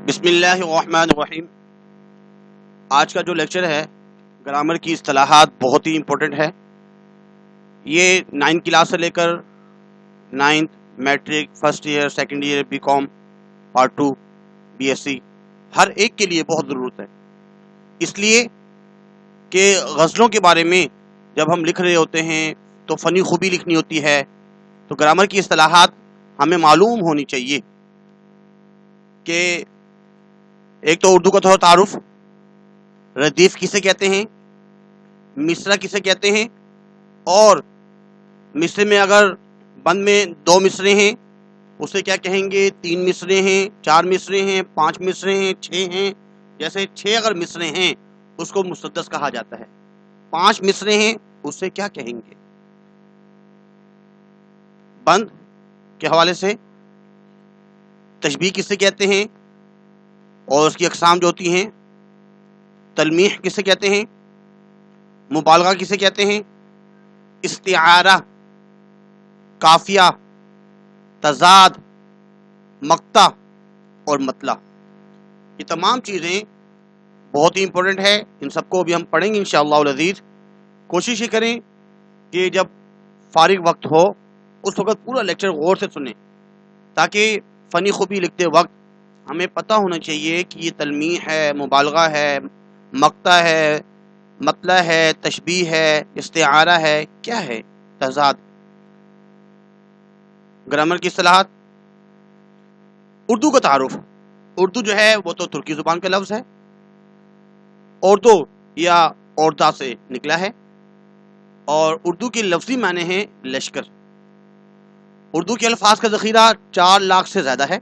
بسم اللہ الرحمن الرحیم۔ آج کا جو لیکچر ہے گرامر کی اصطلاحات بہت ہی امپورٹنٹ ہے۔ یہ 9 کلاس سے لے کر 9 matric, first year, second year, B com, part 2، B S C, ہر ایک کے لیے بہت ضرورت ہے۔ اس لیے کہ غزلوں کے بارے میں جب ہم لکھ رہے ہوتے ہیں تو فنی خوبی لکھنی ہوتی ہے، تو گرامر کی اصطلاحات ہمیں معلوم ہونی چاہیے کہ ایک تو اردو کا تھوڑا تعارف، ردیف کسے کہتے ہیں، مصرع کسے کہتے ہیں، اور مصرے میں اگر بند میں 2 مصرے ہیں اسے کیا کہیں گے، 3 مصرے ہیں، 4 مصرے ہیں، 5 مصرے ہیں، 6 ہیں۔ جیسے 6 اگر مصرے ہیں اس کو مسدس کہا جاتا ہے، 5 مصرے ہیں اسے کیا کہیں گے۔ بند کے حوالے سے تشبیہ کسے کہتے ہیں اور اس کی اقسام جو ہوتی ہیں، تلمیح کسے کہتے ہیں، مبالغہ کسے کہتے ہیں، استعارہ، کافیہ، تضاد، مقطع اور مطلع، یہ تمام چیزیں بہت ہی امپورٹنٹ ہے۔ ان سب کو بھی ہم پڑھیں گے انشاءاللہ العزیز۔ کوشش یہ کریں کہ جب فارغ وقت ہو اس وقت پورا لیکچر غور سے سنیں، تاکہ فنی خوبی لکھتے وقت ہمیں پتہ ہونا چاہیے کہ یہ تلمیح ہے، مبالغہ ہے، مقطع ہے، مطلع ہے، تشبیہ ہے، استعارہ ہے، کیا ہے، تضاد۔ گرامر کی اصطلاحات۔ اردو کا تعارف۔ اردو جو ہے وہ تو ترکی زبان کا لفظ ہے، اردو یا اوردا سے نکلا ہے، اور اردو کی لفظی معنی ہے لشکر۔ اردو کے الفاظ کا ذخیرہ 4 لاکھ سے زیادہ ہے۔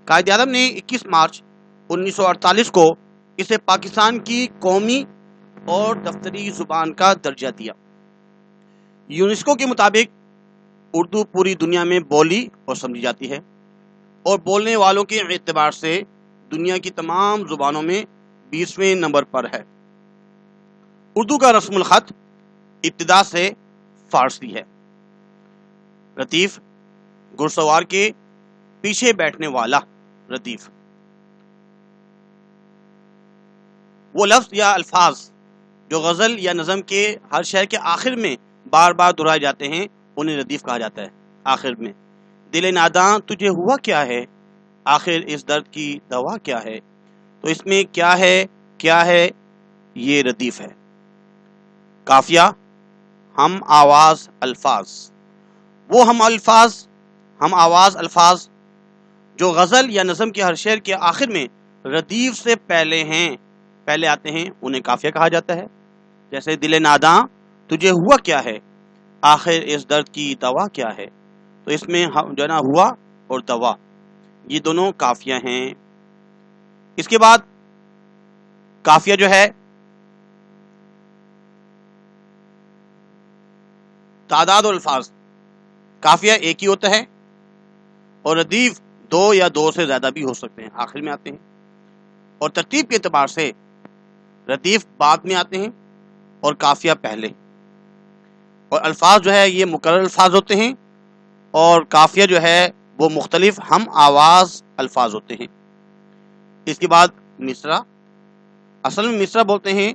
قائد اعظم نے 21 مارچ 1948 کو اسے پاکستان کی قومی اور دفتری زبان کا درجہ دیا۔ یونیسکو کے مطابق اردو پوری دنیا میں بولی اور سمجھی جاتی ہے، اور بولنے والوں کے اعتبار سے دنیا کی تمام زبانوں میں 20ویں نمبر پر ہے۔ اردو کا رسم الخط ابتدا سے فارسی ہے۔ ردیف، گھڑسوار کے پیچھے بیٹھنے والا ردیف۔ وہ لفظ یا الفاظ جو غزل یا نظم کے ہر شعر کے آخر میں بار بار دہرائے جاتے ہیں انہیں ردیف کہا جاتا ہے۔ آخر میں دل ناداں تجھے ہوا کیا ہے، آخر اس درد کی دوا کیا ہے، تو اس میں کیا ہے یہ ردیف ہے۔ قافیہ، ہم آواز الفاظ۔ وہ ہم آواز الفاظ جو غزل یا نظم کے ہر شعر کے آخر میں ردیف سے پہلے آتے ہیں انہیں قافیہ کہا جاتا ہے۔ جیسے دل ناداں تجھے ہوا کیا ہے، آخر اس درد کی دوا کیا ہے، تو اس میں جو ہے نا ہوا اور دوا یہ دونوں قافیہ ہیں۔ اس کے بعد قافیہ جو ہے تعداد اور الفاظ۔ قافیہ ایک ہی ہوتا ہے اور ردیف 2 یا 2 سے زیادہ بھی ہو سکتے ہیں، آخر میں آتے ہیں، اور ترتیب کے اعتبار سے ردیف بعد میں آتے ہیں اور قافیہ پہلے، اور الفاظ جو ہے یہ مکرر الفاظ ہوتے ہیں، اور قافیہ جو ہے وہ مختلف ہم آواز الفاظ ہوتے ہیں۔ اس کے بعد مصرع۔ اصل میں مصرع بولتے ہیں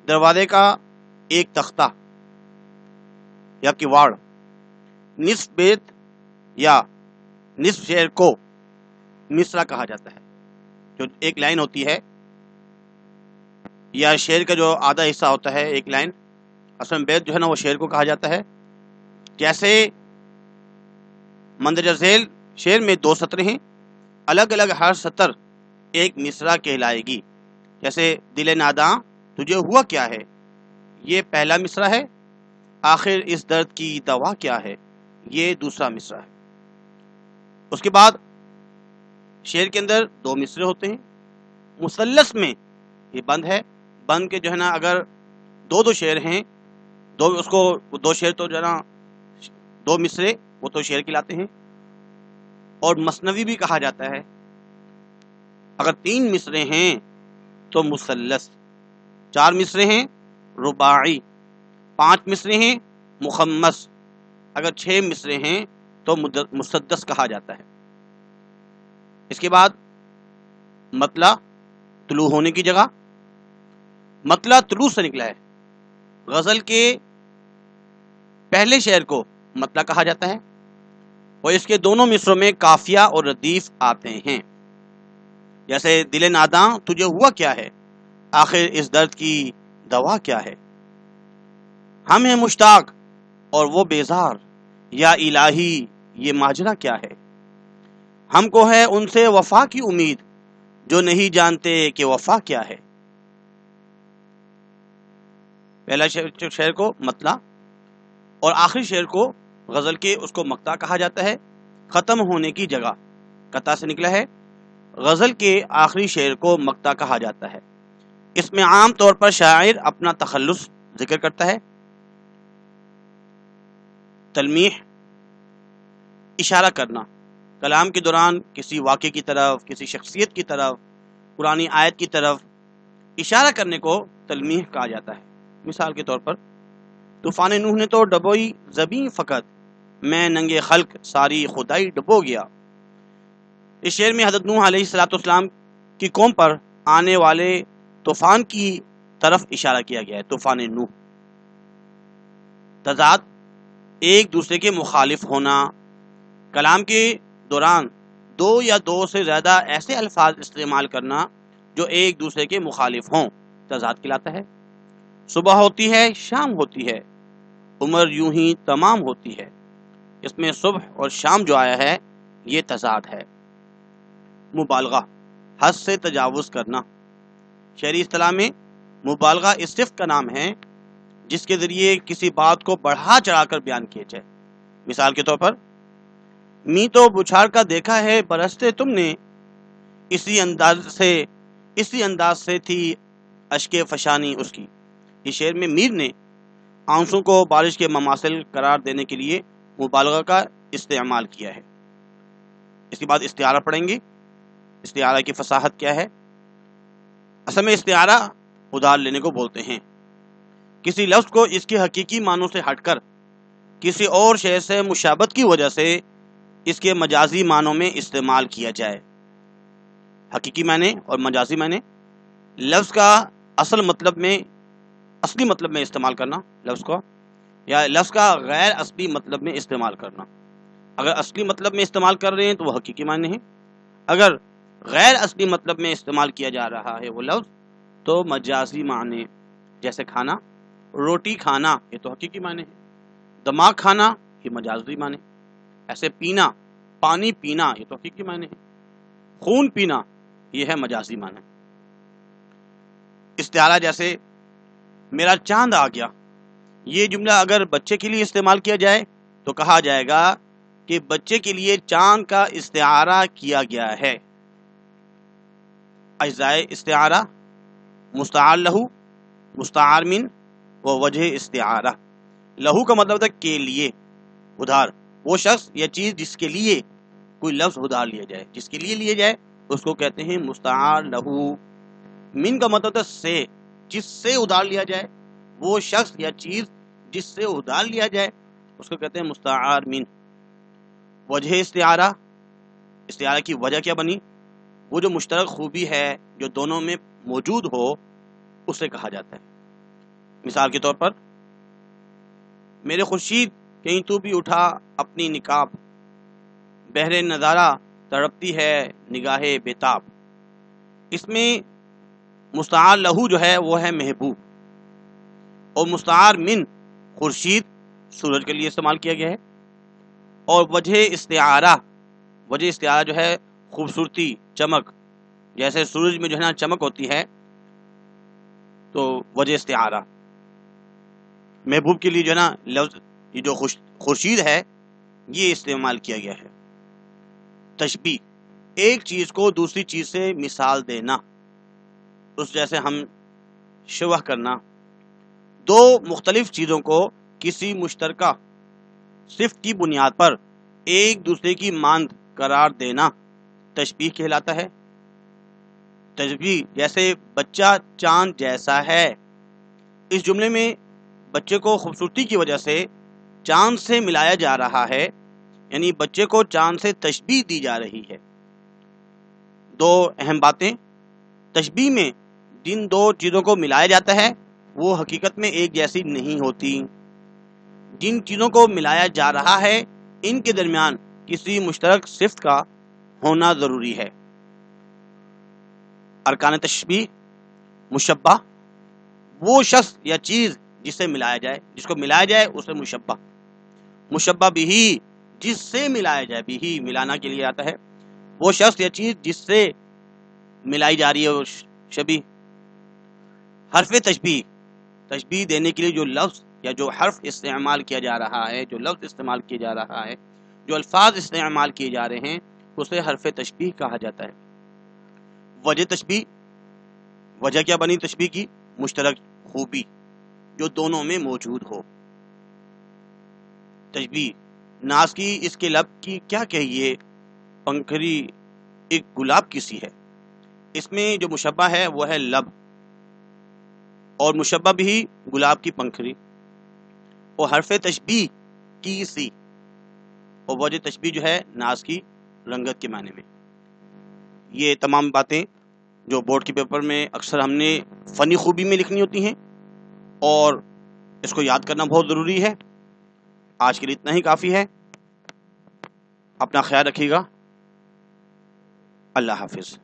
دروازے کا ایک تختہ یا کواڑ۔ نصف بیت یا نصف شعر کو مصرع کہا جاتا ہے، جو ایک لائن ہوتی ہے یا شعر کا جو آدھا حصہ ہوتا ہے ایک لائن، اصل میں بیت جو ہے نا وہ شعر کو کہا جاتا ہے۔ جیسے مندرجہ ذیل شعر میں 2 سطر ہیں، الگ الگ ہر سطر ایک مصرع کہلائے گی۔ جیسے دل ناداں تجھے ہوا کیا ہے، یہ پہلا مصرع ہے، آخر اس درد کی دوا کیا ہے، یہ دوسرا مصرع ہے۔ اس کے بعد شعر کے اندر 2 مصرے ہوتے ہیں۔ مثلث میں یہ بند ہے، بند کے جو ہے نا اگر 2 شعر ہیں، 2 شعر تو جو ہے نا 2 مصرے وہ تو شعر کہلاتے ہیں، اور مثنوی بھی کہا جاتا ہے۔ اگر 3 مصرے ہیں تو مثلث، 4 مصرے ہیں رباعی، 5 مصرے ہیں مخمس، اگر 6 مصرے ہیں تو مسدس کہا جاتا ہے۔ اس کے بعد مطلع طلوع ہونے کی جگہ، مطلع طلوع سے نکلا ہے۔ غزل کے پہلے شعر کو مطلع کہا جاتا ہے اور اس کے دونوں مصروں میں قافیہ اور ردیف آتے ہیں، جیسے دل ناداں تجھے ہوا کیا ہے، آخر اس درد کی دوا کیا ہے، ہم ہیں مشتاق اور وہ بیزار، یا الہی یہ ماجرا کیا ہے، ہم کو ہے ان سے وفا کی امید جو نہیں جانتے کہ وفا کیا ہے۔ پہلا شعر کو مطلع اور آخری شعر کو غزل کے اس کو مقطع کہا جاتا ہے، ختم ہونے کی جگہ قطع سے نکلا ہے۔ غزل کے آخری شعر کو مقطع کہا جاتا ہے۔ اس میں عام طور پر شاعر اپنا تخلص ذکر کرتا ہے۔ تلمیح، اشارہ کرنا، کلام کے دوران کسی واقعے کی طرف، کسی شخصیت کی طرف، قرآنی آیت کی طرف اشارہ کرنے کو تلمیح کہا جاتا ہے۔ مثال کے طور پر طوفان نوح نے تو ڈبوئی زمین فقط، میں ننگے خلق ساری خدائی ڈبو گیا۔ اس شعر میں حضرت نوح علیہ السلام کی قوم پر آنے والے طوفان کی طرف اشارہ کیا گیا ہے۔ طوفان نوح، تضاد، ایک دوسرے کے مخالف ہونا، کلام کے دوران دو یا دو سے زیادہ ایسے الفاظ استعمال کرنا جو ایک دوسرے کے مخالف ہوں، تضاد کہلاتا ہے۔ صبح ہوتی ہے، شام ہوتی ہے، عمر یوں ہی تمام ہوتی ہے، اس میں صبح اور شام جو آیا ہے یہ تضاد ہے۔ مبالغہ، حد سے تجاوز کرنا، شعری اصطلاح میں مبالغہ اس صفت کا نام ہے جس کے ذریعے کسی بات کو بڑھا چڑھا کر بیان کیا جائے۔ مثال کے طور پر می تو بچھاڑ کا دیکھا ہے برستے تم نے، اسی انداز سے تھی اشک فشانی اس کی۔ اس شعر میں میر نے آنسوں کو بارش کے مماثل قرار دینے کے لیے مبالغہ کا استعمال کیا ہے۔ اس کے بعد استعارہ پڑھیں گے۔ استعارہ کی فصاحت کیا ہے؟ اصل میں استعارہ ادھار لینے کو بولتے ہیں، کسی لفظ کو اس کے حقیقی معنوں سے ہٹ کر کسی اور شے سے مشابہت کی وجہ سے اس کے مجازی معنوں میں استعمال کیا جائے۔ حقیقی معنی اور مجازی معنی، لفظ کا اصلی مطلب میں استعمال کرنا لفظ کو، یا لفظ کا غیر اصلی مطلب میں استعمال کرنا۔ اگر اصلی مطلب میں استعمال کر رہے ہیں تو وہ حقیقی معنی ہے، اگر غیر اصلی مطلب میں استعمال کیا جا رہا ہے وہ لفظ تو مجازی معنی، جیسے کھانا، روٹی کھانا یہ تو حقیقی معنی ہے، دماغ کھانا یہ مجازی معنی، ایسے پینا، پانی پینا یہ تو حقیقی معنی ہے، خون پینا یہ ہے مجازی معنی۔ استعارہ جیسے میرا چاند آ گیا، یہ جملہ اگر بچے کے لیے استعمال کیا جائے تو کہا جائے گا کہ بچے کے لیے چاند کا استعارہ کیا گیا ہے۔ اجزاء استعارہ، مستعار لہو، مستعار من و وجہ استعارہ۔ لہو کا مطلب تھا کے لیے، ادھار، وہ شخص یا چیز جس کے لیے کوئی لفظ ادھار لیا جائے، جس کے لیے لیا جائے اس کو کہتے ہیں مستعار لہو۔ من کا مطلب تھا سے، جس سے ادھار لیا جائے، وہ شخص یا چیز جس سے ادھار لیا جائے اس کو کہتے ہیں مستعار من۔ وجہ استعارہ، استعارہ کی وجہ کیا بنی؟ وہ جو مشترک خوبی ہے جو دونوں میں موجود ہو اسے کہا جاتا ہے۔ مثال کے طور پر میرے خورشید کہیں تو بھی اٹھا اپنی نقاب، بہر نظارہ تڑپتی ہے نگاہ بیتاب۔ اس میں مستعار لہو جو ہے وہ ہے محبوب، اور مستعار من خورشید سورج کے لیے استعمال کیا گیا ہے، اور وجہ استعارہ جو ہے خوبصورتی، چمک، جیسے سورج میں جو ہے نا چمک ہوتی ہے تو وجہ استعارہ۔ محبوب کے لیے جو ہے نا لفظ یہ جو خورشید ہے یہ استعمال کیا گیا ہے۔ تشبیہ، ایک چیز کو دوسری چیز سے مثال دینا، اس جیسے ہم شبہ کرنا، دو مختلف چیزوں کو کسی مشترکہ صفت کی بنیاد پر ایک دوسرے کی مانند قرار دینا تشبیہ کہلاتا ہے۔ تشبیہ جیسے بچہ چاند جیسا ہے، اس جملے میں بچے کو خوبصورتی کی وجہ سے چاند سے ملایا جا رہا ہے، یعنی بچے کو چاند سے تشبیہ دی جا رہی ہے۔ دو اہم باتیں، تشبیہ میں جن دو چیزوں کو ملایا جاتا ہے وہ حقیقت میں ایک جیسی نہیں ہوتی. جن چیزوں کو ملایا جا رہا ہے ان کے درمیان کسی مشترک صفت کا ہونا ضروری ہے. ارکان تشبیہ: مشبہ، وہ شخص یا چیز جس سے ملایا جائے، جس کو ملایا جائے اسے مشبہ. مشبہ بھی، جس سے ملایا جائے، بھی ملانا کے لیے آتا ہے، وہ شخص یا چیز جس سے ملائی جا رہی ہے وہ شبیہ. حرف تشبیہ، تشبیہ دینے کے لیے جو لفظ یا جو حرف استعمال کیا جا رہا ہے، جو لفظ استعمال کیا جا رہا ہے، جو الفاظ استعمال کیے جا رہے ہیں اسے حرف تشبیہ کہا جاتا ہے. وجہ تشبیہ، وجہ کیا بنی تشبیہ کی؟ مشترک خوبی جو دونوں میں موجود ہو. تشبیہ: ناز کی اس کے لب کی کیا کہیے، پنکھڑی ایک گلاب کی سی ہے. اس میں جو مشبہ ہے وہ ہے لب، اور مشبہ بھی گلاب کی پنکھڑی، اور حرف تشبیہ کی سی، اور وجہ تشبیہ جو ہے ناز کی رنگت کے معنی میں. یہ تمام باتیں جو بورڈ کے پیپر میں اکثر ہم نے فنی خوبی میں لکھنی ہوتی ہیں، اور اس کو یاد کرنا بہت ضروری ہے. آج کے لیے اتنا ہی کافی ہے. اپنا خیال رکھیے گا. اللہ حافظ.